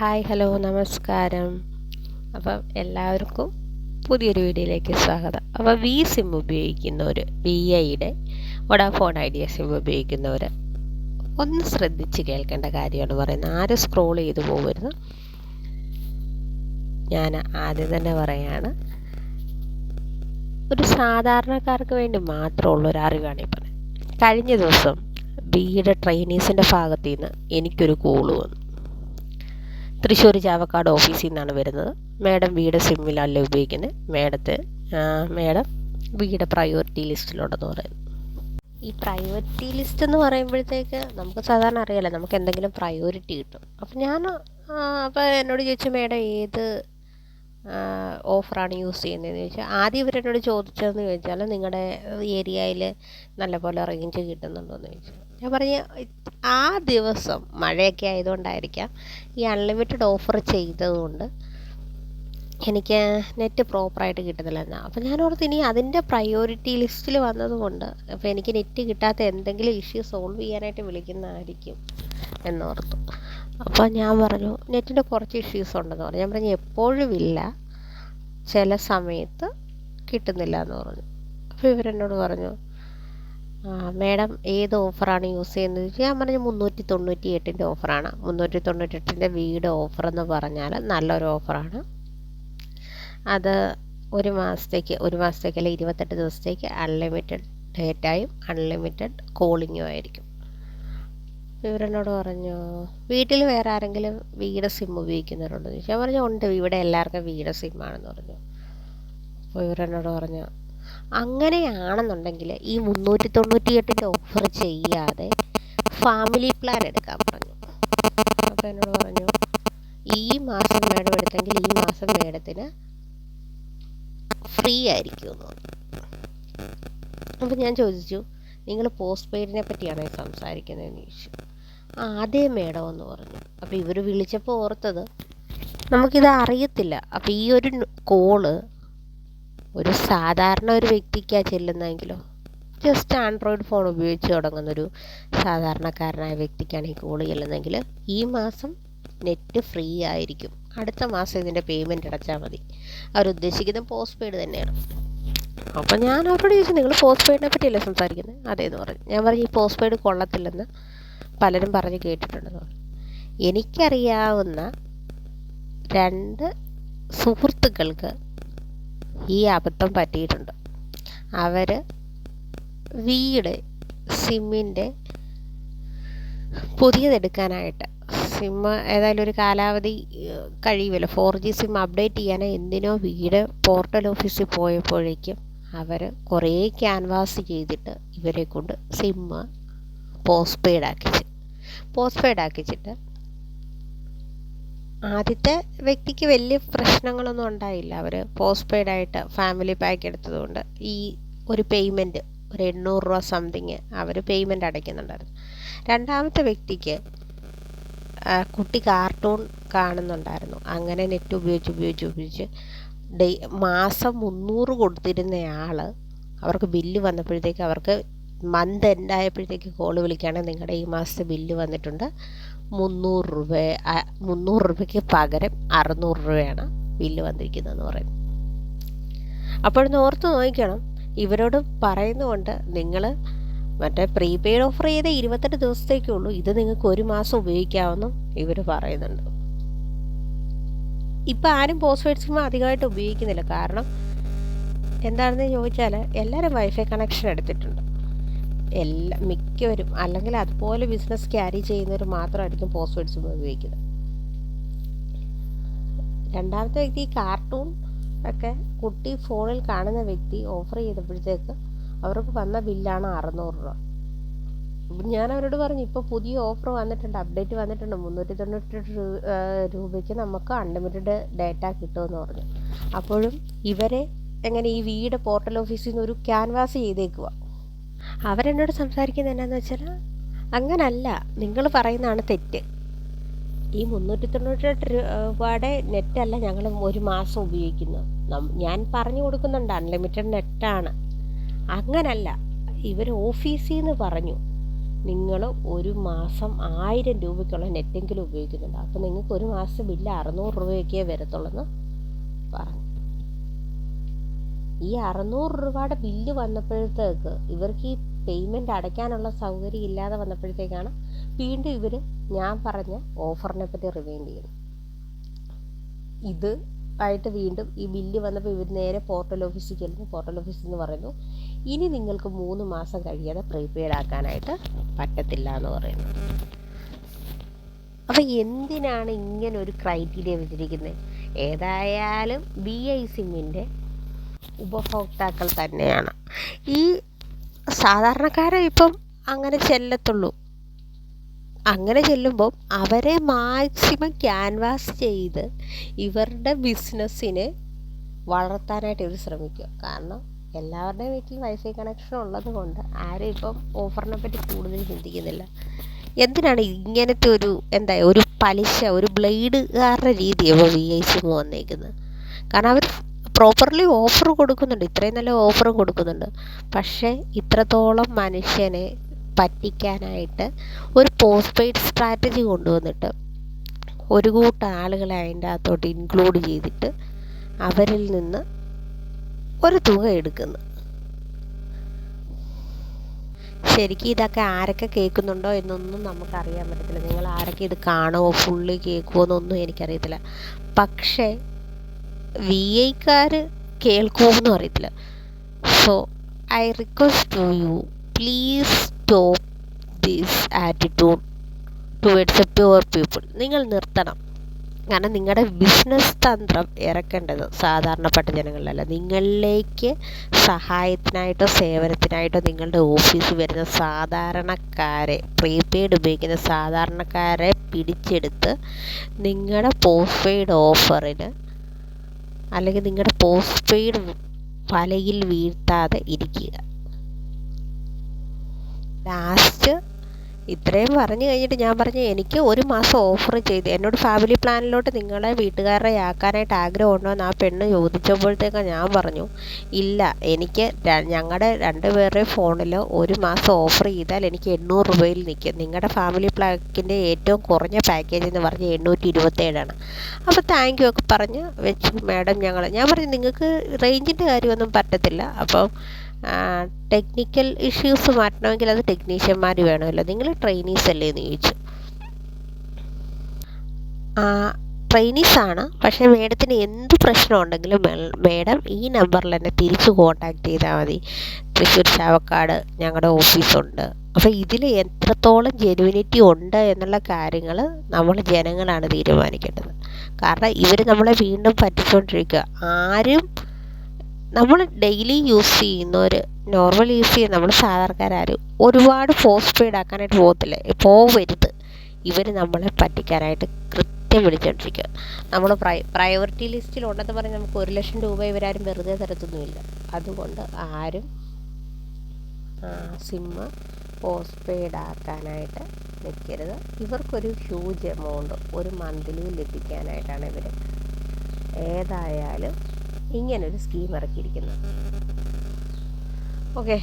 Hi hello നമസ്കാരം. അപ്പം എല്ലാവർക്കും പുതിയൊരു വീഡിയോയിലേക്ക് സ്വാഗതം. അപ്പോൾ വി സിം ഉപയോഗിക്കുന്നവർ, വി ഐയുടെ വോഡാഫോൺ ഐഡിയ സിം ഉപയോഗിക്കുന്നവർ ഒന്ന് ശ്രദ്ധിച്ച് കേൾക്കേണ്ട കാര്യമാണ് പറയുന്നത്. ആരും സ്ക്രോൾ ചെയ്ത് പോകരുത്. ഞാൻ ആദ്യം തന്നെ പറയാണ്, ഒരു സാധാരണക്കാർക്ക് വേണ്ടി മാത്രമുള്ളൊരു അറിവാണ് ഈ പറയുന്നത്. കഴിഞ്ഞ ദിവസം വിയുടെ ട്രെയിനീസിൻ്റെ ഭാഗത്തു നിന്ന് എനിക്കൊരു കോള് വന്നു. തൃശ്ശൂർ ചാവക്കാട് ഓഫീസിൽ നിന്നാണ് വരുന്നത്. മാഡം വീട് സിമ്മിലല്ല ഉപയോഗിക്കുന്നത്, മാഡം വീട് പ്രയോറിറ്റി ലിസ്റ്റിലുണ്ടെന്ന് പറയുന്നു. ഈ പ്രയോറിറ്റി ലിസ്റ്റ് എന്ന് പറയുമ്പോഴത്തേക്ക് നമുക്ക് സാധാരണ അറിയാലോ, നമുക്ക് എന്തെങ്കിലും പ്രയോറിറ്റി കിട്ടും. അപ്പോൾ എന്നോട് ചോദിച്ചു, മാഡം ഏത് ഓഫറാണ് യൂസ് ചെയ്യുന്നതെന്ന് ചോദിച്ചാൽ, ആദ്യം ഇവരെന്നോട് ചോദിച്ചതെന്ന് ചോദിച്ചാൽ നിങ്ങളുടെ ഏരിയയിൽ നല്ലപോലെ റേഞ്ച് കിട്ടുന്നുണ്ടോയെന്ന് ചോദിച്ചു. ഞാൻ പറഞ്ഞ ആ ദിവസം മഴയൊക്കെ ആയതുകൊണ്ടായിരിക്കാം ഈ അൺലിമിറ്റഡ് ഓഫർ ചെയ്തതുകൊണ്ട് എനിക്ക് നെറ്റ് പ്രോപ്പറായിട്ട് കിട്ടുന്നില്ല എന്നാണ്. അപ്പോൾ ഞാൻ ഓർത്ത് ഇനി അതിൻ്റെ പ്രയോറിറ്റി ലിസ്റ്റിൽ വന്നതുകൊണ്ട് അപ്പോൾ എനിക്ക് നെറ്റ് കിട്ടാത്ത എന്തെങ്കിലും ഇഷ്യൂ സോൾവ് ചെയ്യാനായിട്ട് വിളിക്കുന്നതായിരിക്കും എന്നോർത്തു. അപ്പോൾ ഞാൻ പറഞ്ഞു നെറ്റിൻ്റെ കുറച്ച് ഇഷ്യൂസ് ഉണ്ടെന്ന് പറഞ്ഞു. ഞാൻ പറഞ്ഞു എപ്പോഴും ഇല്ല, ചില സമയത്ത് കിട്ടുന്നില്ല എന്ന് പറഞ്ഞു. അപ്പോൾ ഇവരെന്നോട് പറഞ്ഞു, മാഡം ഏത് ഓഫറാണ് യൂസ് ചെയ്യുന്നത് ചോദിച്ചാൽ, ഞാൻ പറഞ്ഞു 398 ഓഫറാണ്. 398 വീട് ഓഫർ എന്ന് പറഞ്ഞാൽ നല്ലൊരു ഓഫറാണ്. അത് ഒരു മാസത്തേക്കല്ല 28 ദിവസത്തേക്ക് അൺലിമിറ്റഡ് ഡേറ്റയും അൺലിമിറ്റഡ് കോളിങ്ങും ആയിരിക്കും. ഇവരെന്നോട് പറഞ്ഞു, വീട്ടിൽ വേറെ ആരെങ്കിലും വീട് സിം ഉപയോഗിക്കുന്നവരുണ്ടോ എന്ന് ചോദിച്ചു. ഞാൻ പറഞ്ഞു ഉണ്ട്, ഇവിടെ എല്ലാവർക്കും വീട് സിമ്മാണെന്ന് പറഞ്ഞു. അപ്പോൾ ഇവരെന്നോട് പറഞ്ഞു, അങ്ങനെയാണെന്നുണ്ടെങ്കിൽ ഈ 398 ഓഫർ ചെയ്യാതെ ഫാമിലി പ്ലാൻ എടുക്കാൻ പറഞ്ഞു. അപ്പോൾ എന്നോട് പറഞ്ഞു, ഈ മാസം മേഡം എടുത്തെങ്കിൽ ഈ മാസം മേഡത്തിന് ഫ്രീ ആയിരിക്കുമെന്ന് പറഞ്ഞു. അപ്പോൾ ഞാൻ ചോദിച്ചു, നിങ്ങൾ പോസ്റ്റ് പെയ്ഡിനെ പറ്റിയാണോ സംസാരിക്കുന്നതെന്ന് ചോദിച്ചു. അതേ മേഡം എന്ന് പറഞ്ഞു. അപ്പോൾ ഇവർ വിളിച്ചപ്പോൾ ഓർത്തത് നമുക്കിത് അറിയത്തില്ല. അപ്പോൾ ഈ ഒരു കോള് ഒരു സാധാരണ ഒരു വ്യക്തിക്കാണ് ചെല്ലുന്നതെങ്കിലോ, ജസ്റ്റ് ആൻഡ്രോയിഡ് ഫോൺ ഉപയോഗിച്ച് തുടങ്ങുന്നൊരു സാധാരണക്കാരനായ വ്യക്തിക്കാണ് ഈ കോള് ചെല്ലുന്നതെങ്കിൽ ഈ മാസം നെറ്റ് ഫ്രീ ആയിരിക്കും, അടുത്ത മാസം ഇതിൻ്റെ പേയ്മെൻറ്റ് അടച്ചാൽ മതി. അവരുദ്ദേശിക്കുന്നത് പോസ്റ്റ് പെയ്ഡ് തന്നെയാണ്. അപ്പോൾ ഞാൻ അവരോട് ചോദിച്ചു, നിങ്ങൾ പോസ്റ്റ് പെയ്ഡിനെ പറ്റിയല്ലേ സംസാരിക്കുന്നത്? അതേന്ന് പറഞ്ഞു. ഞാൻ പറഞ്ഞു, ഈ പോസ്റ്റ് പെയ്ഡ് കൊള്ളത്തില്ലെന്ന് പലരും പറഞ്ഞ് കേട്ടിട്ടുണ്ടെന്ന് പറഞ്ഞു. എനിക്കറിയാവുന്ന 2 സുഹൃത്തുക്കൾക്ക് ഈ അബദ്ധം പറ്റിയിട്ടുണ്ട്. അവർ വീട് സിമ്മിൻ്റെ പുതിയതെടുക്കാനായിട്ട്, സിമ്മ് ഏതായാലും ഒരു കാലാവധി കഴിയുമല്ലോ, 4G സിം അപ്ഡേറ്റ് ചെയ്യാനോ എന്തിനോ വീട് പോർട്ടൽ ഓഫീസിൽ പോയപ്പോഴേക്കും അവർ കുറേ ക്യാൻവാസ് ചെയ്തിട്ട് ഇവരെ കൊണ്ട് സിമ്മ് പോസ്റ്റ് പെയ്ഡ് ആക്കിച്ചിട്ട് ആദ്യത്തെ വ്യക്തിക്ക് വലിയ പ്രശ്നങ്ങളൊന്നും ഉണ്ടായില്ല. അവർ പോസ്റ്റ് പെയ്ഡായിട്ട് ഫാമിലി പാക്ക് എടുത്തതുകൊണ്ട് ഈ ഒരു പേയ്മെൻറ്റ് ഒരു 800 രൂപ സംതിങ് അവർ പേയ്മെൻറ്റ് അടയ്ക്കുന്നുണ്ടായിരുന്നു. രണ്ടാമത്തെ വ്യക്തിക്ക് കുട്ടി കാർട്ടൂൺ കാണുന്നുണ്ടായിരുന്നു. അങ്ങനെ നെറ്റ് ഉപയോഗിച്ച് മാസം 300 കൊടുത്തിരുന്നയാൾ അവർക്ക് ബില്ല് വന്നപ്പോഴത്തേക്ക്, അവർക്ക് മന്ത് എൻഡ് ആയപ്പോഴത്തേക്ക് കോള് വിളിക്കുകയാണെങ്കിൽ നിങ്ങളുടെ ഈ മാസത്തെ ബില്ല് വന്നിട്ടുണ്ട് 300 രൂപയ്ക്ക് പകരം 600 രൂപയാണ് ബില്ല് വന്നിരിക്കുന്നതെന്ന് പറയും. അപ്പോഴൊന്ന് ഓർത്ത് നോക്കണം, ഇവരോട് പറയുന്നതുകൊണ്ട് നിങ്ങൾ മറ്റേ പ്രീപെയ്ഡ് ഓഫർ ചെയ്ത 28 ദിവസത്തേക്കേ ഉള്ളൂ, ഇത് നിങ്ങൾക്ക് ഒരു മാസം ഉപയോഗിക്കാമെന്നും ഇവർ പറയുന്നുണ്ട്. ഇപ്പം ആരും പോസ്റ്റ് പെയ്ഡ് സിം അധികമായിട്ട് ഉപയോഗിക്കുന്നില്ല. കാരണം എന്താണെന്ന് ചോദിച്ചാൽ എല്ലാവരും വൈഫൈ കണക്ഷൻ എടുത്തിട്ടുണ്ട്, മിക്കവരും. അല്ലെങ്കിൽ അതുപോലെ ബിസിനസ് ക്യാരി ചെയ്യുന്നവർ മാത്രമായിരിക്കും പോസ്റ്റ് പെയ്ഡ് സിം ഉപയോഗിക്കുന്നത്. രണ്ടാമത്തെ വ്യക്തി കാർട്ടൂൺ ഒക്കെ കുട്ടി ഫോണിൽ കാണുന്ന വ്യക്തി ഓഫർ ചെയ്തപ്പോഴത്തേക്ക് അവർക്ക് വന്ന ബില്ലാണ് 600 രൂപ. ഞാൻ അവരോട് പറഞ്ഞു, ഇപ്പോൾ പുതിയ ഓഫർ വന്നിട്ടുണ്ട്, അപ്ഡേറ്റ് വന്നിട്ടുണ്ട്, 398 രൂപയ്ക്ക് നമുക്ക് അൺലിമിറ്റഡ് ഡേറ്റ കിട്ടുമെന്ന് പറഞ്ഞു. അപ്പോഴും ഇവരെ എങ്ങനെ ഈ വീട് പോർട്ടൽ ഓഫീസിൽ നിന്ന് ഒരു ക്യാൻവാസ് ചെയ്തേക്കുക. അവരെന്നോട് സംസാരിക്കുന്നത് എന്നാന്ന് വെച്ചാൽ, അങ്ങനല്ല, നിങ്ങൾ പറയുന്നതാണ് തെറ്റ്. ഈ 398 രൂപയുടെ നെറ്റല്ല ഞങ്ങൾ ഒരു മാസം ഉപയോഗിക്കുന്നത്. ഞാൻ പറഞ്ഞു കൊടുക്കുന്നുണ്ട് അൺലിമിറ്റഡ് നെറ്റാണ്. അങ്ങനല്ല, ഇവർ ഓഫീസിൽ നിന്ന് പറഞ്ഞു നിങ്ങൾ ഒരു മാസം 1000 രൂപയ്ക്കുള്ള നെറ്റെങ്കിലും ഉപയോഗിക്കുന്നുണ്ട്. അപ്പോൾ നിങ്ങൾക്ക് ഒരു മാസം ബില്ല് 600 രൂപയൊക്കെ വരത്തുള്ളെന്ന് പറഞ്ഞു. ഈ 600 രൂപയുടെ ബില്ല് വന്നപ്പോഴത്തേക്ക് ഇവർക്ക് ഈ പേയ്മെൻറ്റ് അടയ്ക്കാനുള്ള സൗകര്യം ഇല്ലാതെ വന്നപ്പോഴത്തേക്കാണ് വീണ്ടും ഇവർ ഞാൻ പറഞ്ഞ ഓഫറിനെ പറ്റി റിവൈൻഡ് ചെയ്യുന്നത്. ഇത് ആയിട്ട് വീണ്ടും ഈ ബില്ല് വന്നപ്പോൾ ഇവർ നേരെ പോർട്ടൽ ഓഫീസിൽ ചെല്ലുന്നു. പോർട്ടൽ ഓഫീസിൽ നിന്ന് പറയുന്നു, ഇനി നിങ്ങൾക്ക് 3 മാസം കഴിയാതെ പ്രീപെയ്ഡ് ആക്കാനായിട്ട് പറ്റത്തില്ല എന്ന് പറയുന്നു. അപ്പോൾ എന്തിനാണ് ഇങ്ങനെ ഒരു ക്രൈറ്റീരിയ വെച്ചിരിക്കുന്നത്? ഏതായാലും BI സിമ്മിൻ്റെ ഉപഭോക്താക്കൾ തന്നെയാണ് ഈ സാധാരണക്കാരെ ഇപ്പം അങ്ങനെ ചെല്ലത്തുള്ളൂ. അങ്ങനെ ചെല്ലുമ്പോൾ അവരെ മാക്സിമം ക്യാൻവാസ് ചെയ്ത് ഇവരുടെ ബിസിനസ്സിനെ വളർത്താനായിട്ട് ഇവർ ശ്രമിക്കുക. കാരണം എല്ലാവരുടെയും വീട്ടിൽ വൈഫൈ കണക്ഷൻ ഉള്ളത് കൊണ്ട് ആരും ഇപ്പം ഓഫറിനെ പറ്റി കൂടുതൽ ചിന്തിക്കുന്നില്ല. എന്തിനാണ് ഇങ്ങനത്തെ ഒരു പലിശ, ഒരു ബ്ലേഡുകാരുടെ രീതിയാണ് BI സിം വന്നേക്കുന്നത്? കാരണം അവർ പ്രോപ്പർലി ഓഫർ കൊടുക്കുന്നുണ്ട്, ഇത്രയും നല്ല ഓഫറും കൊടുക്കുന്നുണ്ട്. പക്ഷേ ഇത്രത്തോളം മനുഷ്യനെ പറ്റിക്കാനായിട്ട് ഒരു പോസ്റ്റ് പെയ്ഡ് സ്ട്രാറ്റജി കൊണ്ടുവന്നിട്ട് ഒരു കൂട്ടം ആളുകളെ അതിൻ്റെ അകത്തോട്ട് ഇൻക്ലൂഡ് ചെയ്തിട്ട് അവരിൽ നിന്ന് ഒരു തുക എടുക്കുന്നു. ശരിക്കും ഇതൊക്കെ ആരൊക്കെ കേൾക്കുന്നുണ്ടോ എന്നൊന്നും നമുക്കറിയാൻ പറ്റത്തില്ല. നിങ്ങൾ ആരൊക്കെ ഇത് കാണുമോ, ഫുള്ളി കേൾക്കുമോ എന്നൊന്നും എനിക്കറിയത്തില്ല. പക്ഷേ VIക്കാർ കേൾക്കുമെന്നും അറിയത്തില്ല. So I request to you, please stop this attitude towards a pure people. നിങ്ങൾ നിർത്തണം. കാരണം നിങ്ങളുടെ ബിസിനസ് തന്ത്രം ഇറക്കേണ്ടത് സാധാരണപ്പെട്ട ജനങ്ങളിലല്ല, നിങ്ങളിലേക്ക് സഹായത്തിനായിട്ടോ സേവനത്തിനായിട്ടോ നിങ്ങളുടെ ഓഫീസിൽ വരുന്ന സാധാരണക്കാരെ, പ്രീപെയ്ഡ് ഉപയോഗിക്കുന്ന സാധാരണക്കാരെ പിടിച്ചെടുത്ത് നിങ്ങളുടെ പോസ്റ്റ് പെയ്ഡ് ഓഫറിന് അല്ലെങ്കിൽ നിങ്ങളുടെ പോസ്റ്റ് പെയ്ഡ് വലയിൽ വീഴ്ത്താതെ ഇരിക്കുക. ലാസ്റ്റ് ഇത്രയും പറഞ്ഞു കഴിഞ്ഞിട്ട് ഞാൻ പറഞ്ഞു, എനിക്ക് ഒരു മാസം ഓഫർ ചെയ്ത് എന്നോട് ഫാമിലി പ്ലാനിലോട്ട് നിങ്ങളെ വീട്ടുകാരെ ആക്കാനായിട്ട് ആഗ്രഹമുണ്ടോ എന്ന് ആ പെണ്ണ് ചോദിച്ചപ്പോഴത്തേക്കാണ് ഞാൻ പറഞ്ഞു, ഇല്ല, എനിക്ക് ഞങ്ങളുടെ 2 പേരുടെ ഫോണിൽ ഒരു മാസം ഓഫർ ചെയ്താൽ എനിക്ക് 800 രൂപയിൽ നിൽക്കും. നിങ്ങളുടെ ഫാമിലി പ്ലാക്കിൻ്റെ ഏറ്റവും കുറഞ്ഞ പാക്കേജ് എന്ന് പറഞ്ഞ് 827 അപ്പോൾ താങ്ക് യു ഒക്കെ പറഞ്ഞ് വെച്ചു മാഡം. ഞാൻ പറഞ്ഞു, നിങ്ങൾക്ക് റേഞ്ചിൻ്റെ കാര്യമൊന്നും പറ്റത്തില്ല, അപ്പം ടെക്നിക്കൽ ഇഷ്യൂസ് മാറ്റണമെങ്കിൽ അത് ടെക്നീഷ്യന്മാർ വേണമല്ലോ, നിങ്ങൾ ട്രെയിനീസ് അല്ലേ എന്ന് ചോദിച്ചു. ട്രെയിനീസാണ്, പക്ഷേ മേഡത്തിന് എന്ത് പ്രശ്നം ഉണ്ടെങ്കിലും മേഡം ഈ നമ്പറിൽ തന്നെ തിരിച്ച് കോൺടാക്റ്റ് ചെയ്താൽ മതി. തൃശ്ശൂർ ചാവക്കാട് ഞങ്ങളുടെ ഓഫീസുണ്ട്. അപ്പോൾ ഇതിൽ എത്രത്തോളം ജെനുവിനിറ്റി ഉണ്ട് എന്നുള്ള കാര്യങ്ങൾ നമ്മൾ ജനങ്ങളാണ് തീരുമാനിക്കേണ്ടത്. കാരണം ഇവർ നമ്മളെ വീണ്ടും പറ്റിച്ചുകൊണ്ടിരിക്കുക. ആരും നമ്മൾ ഡെയിലി യൂസ് ചെയ്യുന്നവർ, നോർമൽ യൂസ് ചെയ്യുന്ന നമ്മൾ സാധാരണക്കാരും ഒരുപാട് പോസ്റ്റ് പെയ്ഡ് ആക്കാനായിട്ട് പോവരുത്. ഇവർ നമ്മളെ പറ്റിക്കാനായിട്ട് കൃത്യം വിളിച്ചുകൊണ്ടിരിക്കുക. നമ്മൾ പ്രയോറിറ്റി ലിസ്റ്റിലുണ്ടെന്ന് പറഞ്ഞ് നമുക്ക് 1 ലക്ഷം രൂപ ഇവരാരും വെറുതെ തരത്തൊന്നുമില്ല. അതുകൊണ്ട് ആരും സിമ്മ് പോസ്റ്റ് പെയ്ഡ് ആക്കാനായിട്ട് നിൽക്കരുത്. ഇവർക്കൊരു ഹ്യൂജ് എമൗണ്ട് ഒരു മന്ത്ലി ലഭിക്കാനായിട്ടാണ് ഇവർ ഏതായാലും ഇങ്ങനൊരു സ്കീം ഇറക്കിയിരിക്കുന്നത്. ഓക്കെ.